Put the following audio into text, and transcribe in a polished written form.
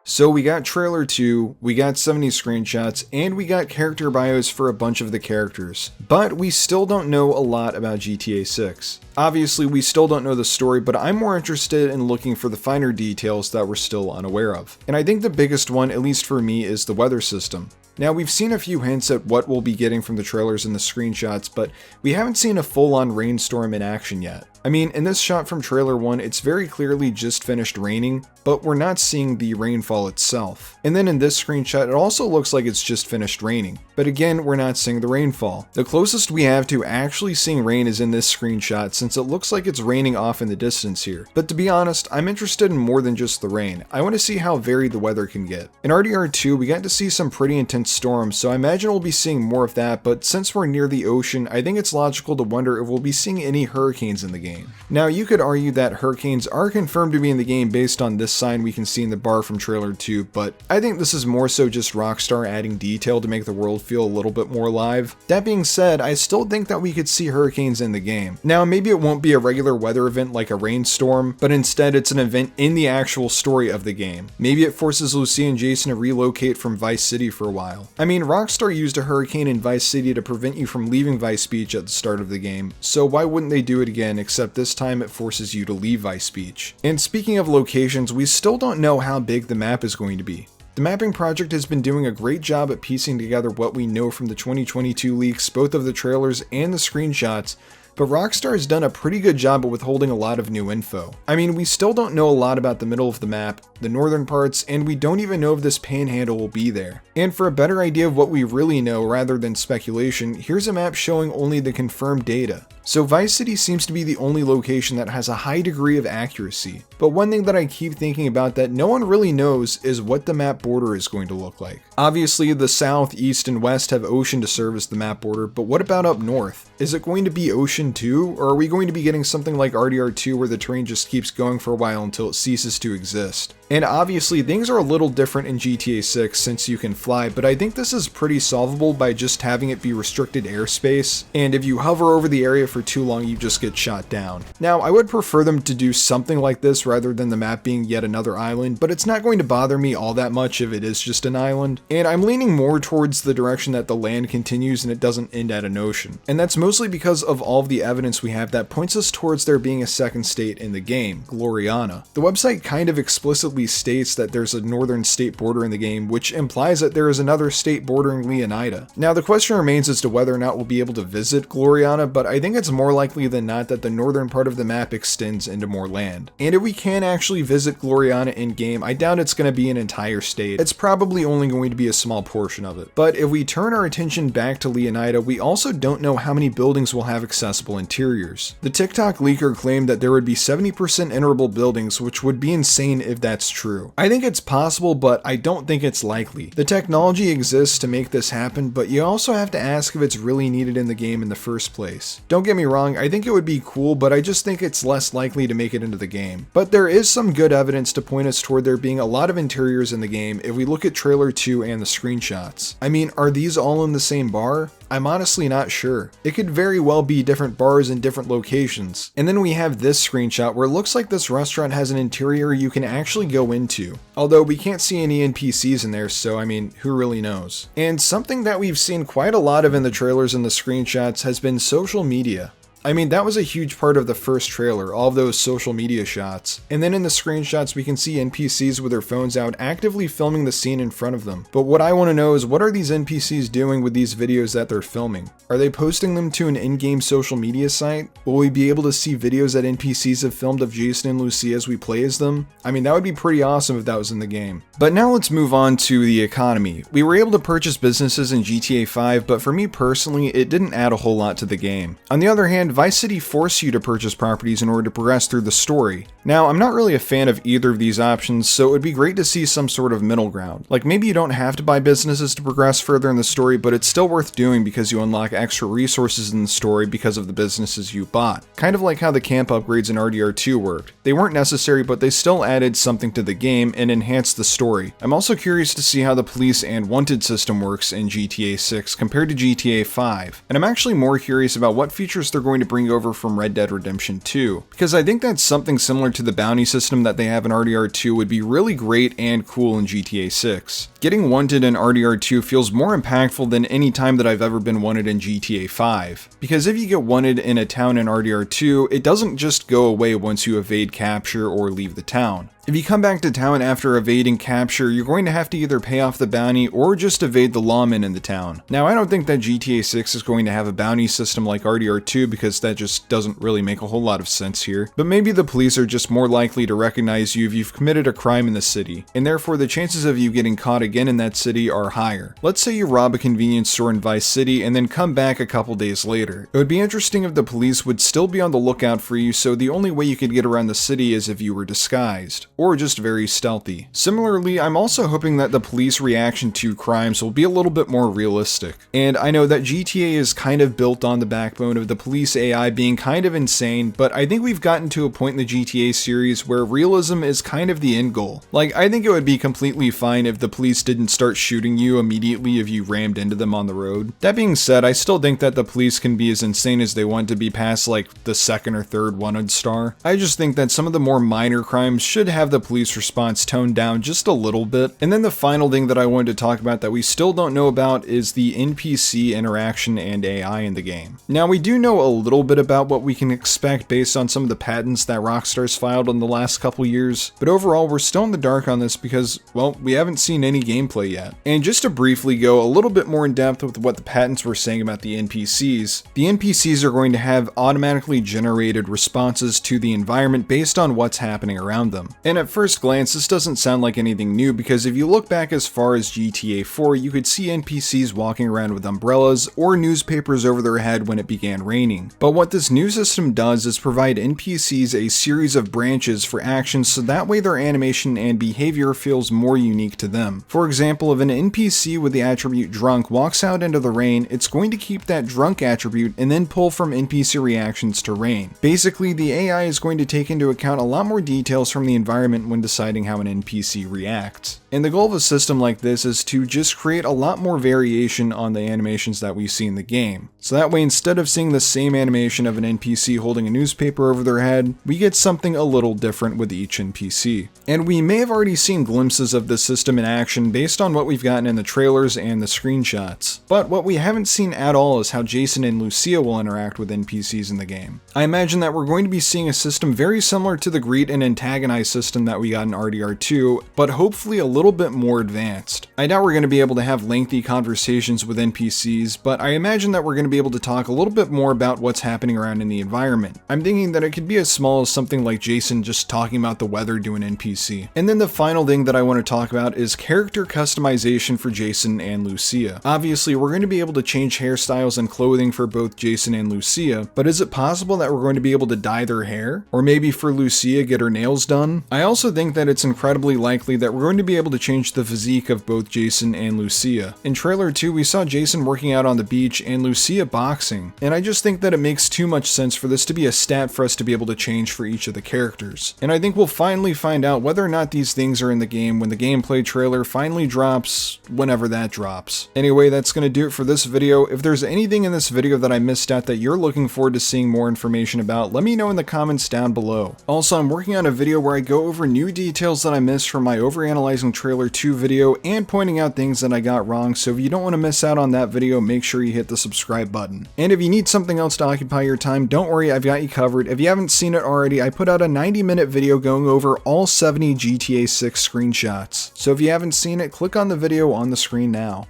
So we got trailer 2, we got 70 screenshots, and we got character bios for a bunch of the characters. But we still don't know a lot about GTA 6. Obviously, we still don't know the story, but I'm more interested in looking for the finer details that we're still unaware of. And I think the biggest one, at least for me, is the weather system. Now, we've seen a few hints at what we'll be getting from the trailers and the screenshots, but we haven't seen a full-on rainstorm in action yet. I mean, in this shot from trailer 1, it's very clearly just finished raining, but we're not seeing the rainfall itself. And then in this screenshot, it also looks like it's just finished raining, but again, we're not seeing the rainfall. The closest we have to actually seeing rain is in this screenshot, since it looks like it's raining off in the distance here. But to be honest, I'm interested in more than just the rain. I want to see how varied the weather can get. In RDR2, we got to see some pretty intense storms, so I imagine we'll be seeing more of that, but since we're near the ocean, I think it's logical to wonder if we'll be seeing any hurricanes in the game. Now, you could argue that hurricanes are confirmed to be in the game based on this sign we can see in the bar from trailer 2, but I think this is more so just Rockstar adding detail to make the world feel a little bit more alive. That being said, I still think that we could see hurricanes in the game. Now, maybe it won't be a regular weather event like a rainstorm, but instead it's an event in the actual story of the game. Maybe it forces Lucia and Jason to relocate from Vice City for a while. I mean, Rockstar used a hurricane in Vice City to prevent you from leaving Vice Beach at the start of the game, so why wouldn't they do it again, except this time it forces you to leave Vice Beach. And speaking of locations, we still don't know how big the map is going to be. The mapping project has been doing a great job at piecing together what we know from the 2022 leaks, both of the trailers and the screenshots, but Rockstar has done a pretty good job at withholding a lot of new info. I mean, we still don't know a lot about the middle of the map, the northern parts, and we don't even know if this panhandle will be there. And for a better idea of what we really know rather than speculation, here's a map showing only the confirmed data. So Vice City seems to be the only location that has a high degree of accuracy. But one thing that I keep thinking about that no one really knows is what the map border is going to look like. Obviously, the south, east, and west have ocean to serve as the map border, but what about up north? Is it going to be ocean too, or are we going to be getting something like RDR2 where the terrain just keeps going for a while until it ceases to exist? And obviously, things are a little different in GTA 6 since you can fly, but I think this is pretty solvable by just having it be restricted airspace, and if you hover over the area for too long, you just get shot down. Now, I would prefer them to do something like this rather than the map being yet another island, but it's not going to bother me all that much if it is just an island, and I'm leaning more towards the direction that the land continues and it doesn't end at an ocean. And that's mostly because of all of the evidence we have that points us towards there being a second state in the game, Gloriana. The website kind of explicitly states that there's a northern state border in the game, which implies that there is another state bordering Leonida. Now, the question remains as to whether or not we'll be able to visit Gloriana, but I think it's more likely than not that the northern part of the map extends into more land. And if we can actually visit Gloriana in-game, I doubt it's going to be an entire state. It's probably only going to be a small portion of it. But if we turn our attention back to Leonida, we also don't know how many buildings will have accessible interiors. The TikTok leaker claimed that there would be 70% enterable buildings, which would be insane if that's true. I think it's possible, but I don't think it's likely. The technology exists to make this happen, but you also have to ask if it's really needed in the game in the first place. Don't get me wrong, I think it would be cool, but I just think it's less likely to make it into the game. But there is some good evidence to point us toward there being a lot of interiors in the game if we look at trailer 2 and the screenshots. I mean, are these all in the same bar? I'm honestly not sure. It could very well be different bars in different locations. And then we have this screenshot where it looks like this restaurant has an interior you can actually go into. Although we can't see any NPCs in there, so I mean, who really knows? And something that we've seen quite a lot of in the trailers and the screenshots has been social media. I mean, that was a huge part of the first trailer, all of those social media shots. And then in the screenshots, we can see NPCs with their phones out actively filming the scene in front of them. But what I want to know is, what are these NPCs doing with these videos that they're filming? Are they posting them to an in-game social media site? Will we be able to see videos that NPCs have filmed of Jason and Lucia as we play as them? I mean, that would be pretty awesome if that was in the game. But now let's move on to the economy. We were able to purchase businesses in GTA 5, but for me personally, it didn't add a whole lot to the game. On the other hand, Vice City forced you to purchase properties in order to progress through the story. Now, I'm not really a fan of either of these options, so it would be great to see some sort of middle ground. Like, maybe you don't have to buy businesses to progress further in the story, but it's still worth doing because you unlock extra resources in the story because of the businesses you bought. Kind of like how the camp upgrades in RDR2 worked. They weren't necessary, but they still added something to the game and enhanced the story. I'm also curious to see how the police and wanted system works in GTA 6 compared to GTA 5, and I'm actually more curious about what features they're going to bring over from Red Dead Redemption 2, because I think that something similar to the bounty system that they have in RDR2 would be really great and cool in GTA 6. Getting wanted in RDR2 feels more impactful than any time that I've ever been wanted in GTA 5, because if you get wanted in a town in RDR2, it doesn't just go away once you evade capture or leave the town. If you come back to town after evading capture, you're going to have to either pay off the bounty or just evade the lawmen in the town. Now, I don't think that GTA 6 is going to have a bounty system like RDR2 because that just doesn't really make a whole lot of sense here, but maybe the police are just more likely to recognize you if you've committed a crime in the city, and therefore the chances of you getting caught again in that city are higher. Let's say you rob a convenience store in Vice City and then come back a couple days later. It would be interesting if the police would still be on the lookout for you, so the only way you could get around the city is if you were disguised, or just very stealthy. Similarly, I'm also hoping that the police reaction to crimes will be a little bit more realistic. And I know that GTA is kind of built on the backbone of the police AI being kind of insane, but I think we've gotten to a point in the GTA series where realism is kind of the end goal. Like, I think it would be completely fine if the police didn't start shooting you immediately if you rammed into them on the road. That being said, I still think that the police can be as insane as they want to be past like the second or third wanted star. I just think that some of the more minor crimes should have the police response toned down just a little bit. And then the final thing that I wanted to talk about that we still don't know about is the NPC interaction and AI in the game. Now, we do know a little bit about what we can expect based on some of the patents that Rockstar's filed in the last couple years, but overall we're still in the dark on this because, well, we haven't seen any gameplay yet. And just to briefly go a little bit more in depth with what the patents were saying about the NPCs are going to have automatically generated responses to the environment based on what's happening around them. And at first glance, this doesn't sound like anything new because if you look back as far as GTA 4, you could see NPCs walking around with umbrellas or newspapers over their head when it began raining. But what this new system does is provide NPCs a series of branches for actions so that way their animation and behavior feels more unique to them. For example, if an NPC with the attribute drunk walks out into the rain, it's going to keep that drunk attribute and then pull from NPC reactions to rain. Basically, the AI is going to take into account a lot more details from the environment when deciding how an NPC reacts. And the goal of a system like this is to just create a lot more variation on the animations that we see in the game. So that way, instead of seeing the same animation of an NPC holding a newspaper over their head, we get something a little different with each NPC. And we may have already seen glimpses of this system in action based on what we've gotten in the trailers and the screenshots. But what we haven't seen at all is how Jason and Lucia will interact with NPCs in the game. I imagine that we're going to be seeing a system very similar to the greet and antagonize system that we got in RDR2, but hopefully a little bit more advanced. I doubt we're going to be able to have lengthy conversations with NPCs, but I imagine that we're going to be able to talk a little bit more about what's happening around in the environment. I'm thinking that it could be as small as something like Jason just talking about the weather to an NPC. And then the final thing that I want to talk about is character customization for Jason and Lucia. Obviously, we're going to be able to change hairstyles and clothing for both Jason and Lucia, but is it possible that we're going to be able to dye their hair? Or maybe for Lucia, get her nails done? I also think that it's incredibly likely that we're going to be able to change the physique of both Jason and Lucia. In trailer 2, we saw Jason working out on the beach and Lucia boxing, and I just think that it makes too much sense for this to be a stat for us to be able to change for each of the characters. And I think we'll finally find out whether or not these things are in the game when the gameplay trailer finally drops, whenever that drops. Anyway, that's going to do it for this video. If there's anything in this video that I missed out that you're looking forward to seeing more information about, let me know in the comments down below. Also, I'm working on a video where I go over new details that I missed from my overanalyzing trailer 2 video and pointing out things that I got wrong, so if you don't want to miss out on that video, make sure you hit the subscribe button. And if you need something else to occupy your time, don't worry, I've got you covered. If you haven't seen it already, I put out a 90-minute video going over all 70 GTA 6 screenshots. So if you haven't seen it, click on the video on the screen now.